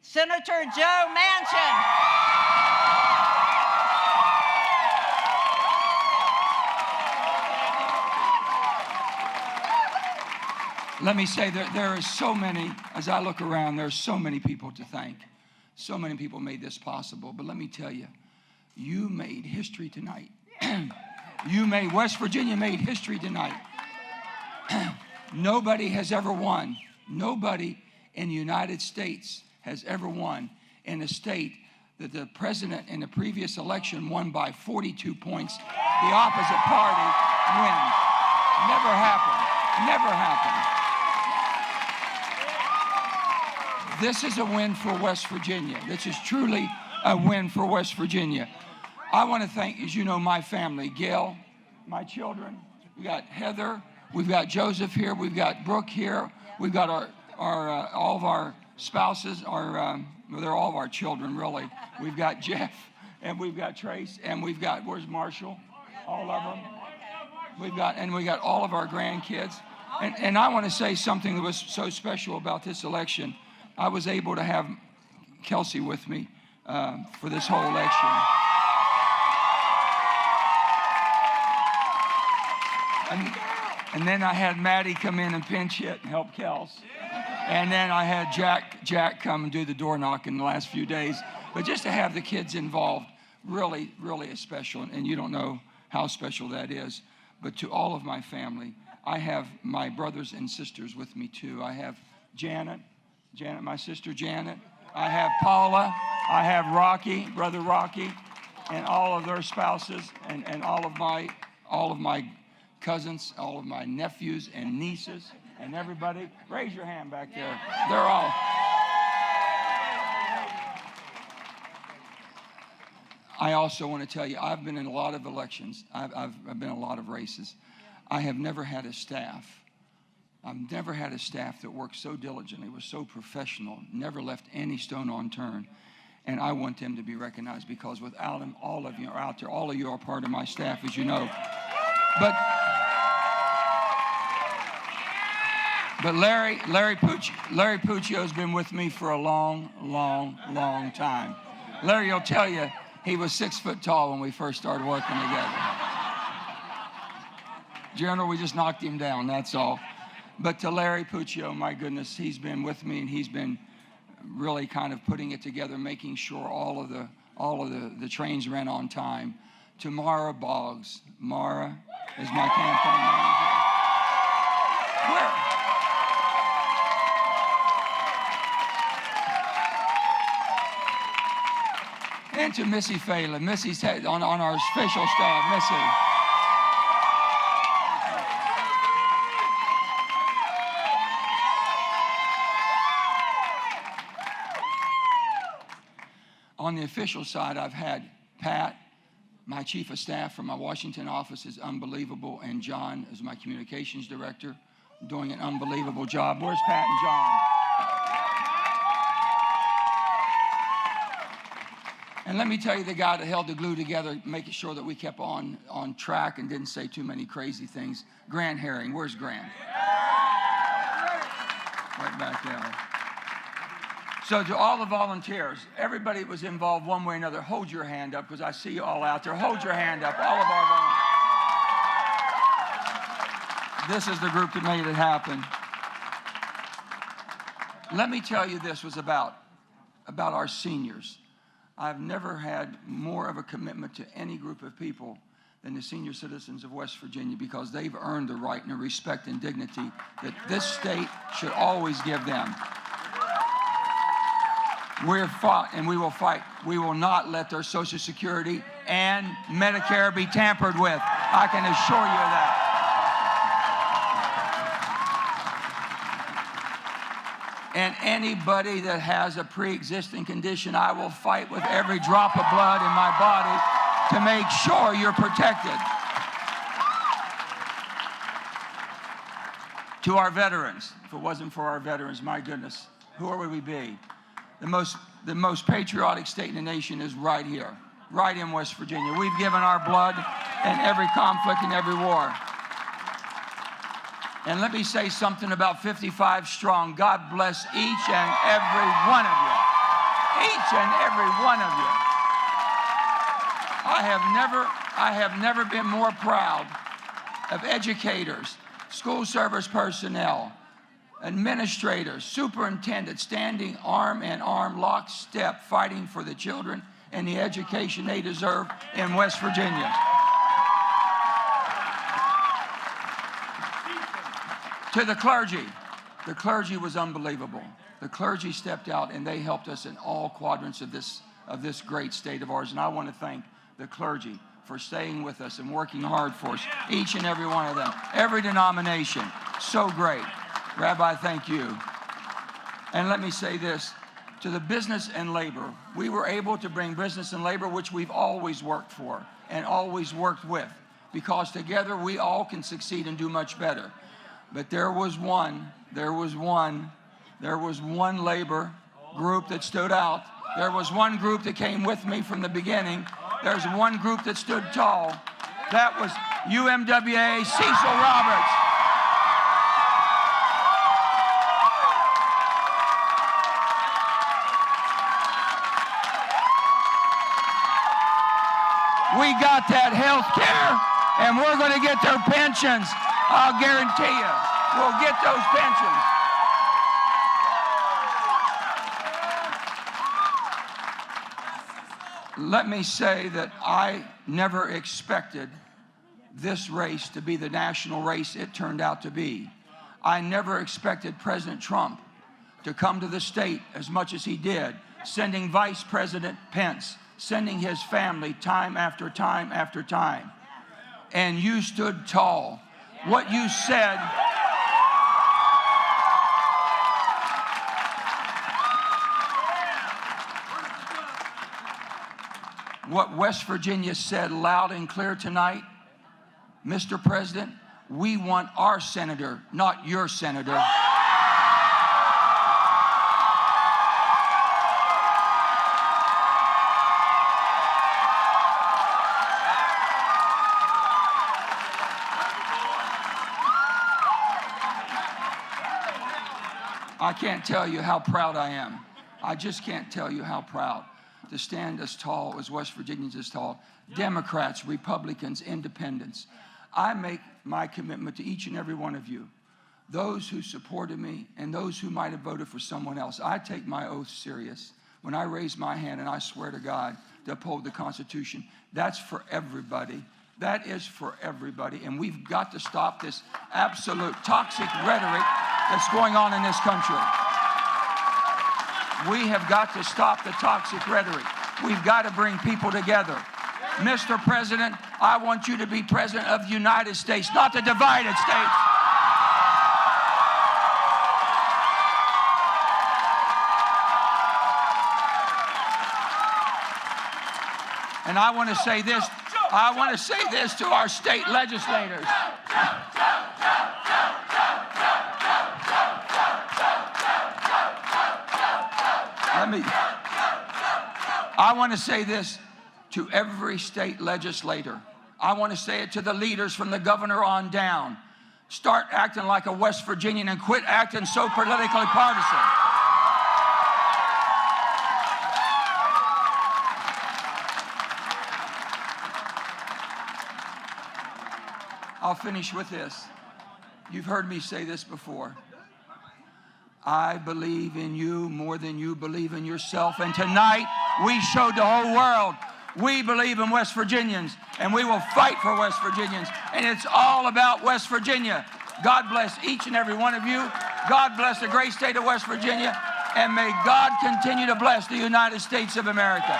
Senator Joe Manchin. Let me say that there are so many, as I look around, there are so many people to thank. So many people made this possible. But let me tell you, you made history tonight. West Virginia made history tonight. Nobody has ever won. Nobody in the United States has ever won in a state that the president in the previous election won by 42 points. The opposite party wins. Never happened. Never happened. This is a win for West Virginia. This is truly a win for West Virginia. I want to thank, as you know, my family, Gail, my children. We got Heather. We've got Joseph here. We've got Brooke here. We've got all of our spouses. They're all of our children, really. We've got Jeff, and we've got Trace, and we've got, where's Marshall? All of them. We got all of our grandkids. And I want to say something that was so special about this election. I was able to have Kelsey with me for this whole election. And then I had Maddie come in and pinch hit and help Kels. And then I had Jack come and do the door knock in the last few days. But just to have the kids involved, really, really is special. And you don't know how special that is. But to all of my family, I have my brothers and sisters with me too. I have Janet, my sister Janet. I have Paula. I have Rocky, brother Rocky, and all of their spouses, and all of my cousins, all of my nephews and nieces, and everybody. Raise your hand back there. They're all. I also want to tell you, I've been in a lot of elections. I've been in a lot of races. I have never had a staff. I've never had a staff that worked so diligently, was so professional, never left any stone unturned. And I want them to be recognized because without them, all of you are out there. All of you are part of my staff, as you know. But Larry Puccio's been with me for a long, long, long time. Larry will tell you he was 6 foot tall when we first started working together. General, we just knocked him down, that's all. But to Larry Puccio, my goodness, he's been with me and he's been really kind of putting it together, making sure all of the trains ran on time. To Mara Boggs. Mara is my campaign manager. And to Missy Phelan. Missy's on our official staff. Missy. On the official side, I've had Pat, my chief of staff from my Washington office is unbelievable, and John is my communications director, doing an unbelievable job. Where's Pat and John? And let me tell you, the guy that held the glue together, making sure that we kept on track and didn't say too many crazy things. Grant Herring, where's Grant? Right back there. So to all the volunteers, everybody that was involved one way or another, hold your hand up because I see you all out there. Hold your hand up, all of our volunteers. This is the group that made it happen. Let me tell you, this was about our seniors. I've never had more of a commitment to any group of people than the senior citizens of West Virginia because they've earned the right and the respect and dignity that this state should always give them. We're fought and we will fight. We will not let their Social Security and Medicare be tampered with. I can assure you of that. And anybody that has a pre-existing condition, I will fight with every drop of blood in my body to make sure you're protected. To our veterans, if it wasn't for our veterans, my goodness, who would we be? The most patriotic state in the nation is right here, right in West Virginia. We've given our blood in every conflict and every war. And let me say something about 55 strong. God bless each and every one of you. Each and every one of you. I have never been more proud of educators, school service personnel, administrators, superintendents standing arm in arm, lockstep, fighting for the children and the education they deserve in West Virginia. To the clergy was unbelievable. The clergy stepped out and they helped us in all quadrants of this great state of ours. And I want to thank the clergy for staying with us and working hard for us, each and every one of them, every denomination. So great. Rabbi, thank you. And let me say this, to the business and labor, we were able to bring business and labor, which we've always worked for and always worked with, because together we all can succeed and do much better. But there was one labor group that stood out. There was one group that came with me from the beginning. There's one group that stood tall. That was UMWA Cecil Roberts. We got that health care, and we're going to get their pensions. I'll guarantee you, we'll get those pensions. Let me say that I never expected this race to be the national race it turned out to be. I never expected President Trump to come to the state as much as he did, sending Vice President Pence, sending his family time after time after time. And you stood tall. What you said, what West Virginia said loud and clear tonight, Mr. President, we want our senator, not your senator. I can't tell you how proud I am. I just can't tell you how proud to stand as tall as West Virginians as tall. Democrats, Republicans, independents. I make my commitment to each and every one of you, those who supported me and those who might have voted for someone else. I take my oath serious when I raise my hand and I swear to God to uphold the Constitution. That's for everybody. That is for everybody. And we've got to stop this absolute toxic rhetoric that's going on in this country. We have got to stop the toxic rhetoric. We've got to bring people together. Mr. President, I want you to be president of the United States, not the divided states. And I want to say this. I want to say this to our state legislators. I want to say this to every state legislator. I want to say it to the leaders from the governor on down. Start acting like a West Virginian and quit acting so politically partisan. I'll finish with this. You've heard me say this before. I believe in you more than you believe in yourself. And tonight, we showed the whole world we believe in West Virginians, and we will fight for West Virginians. And it's all about West Virginia. God bless each and every one of you. God bless the great state of West Virginia. And may God continue to bless the United States of America.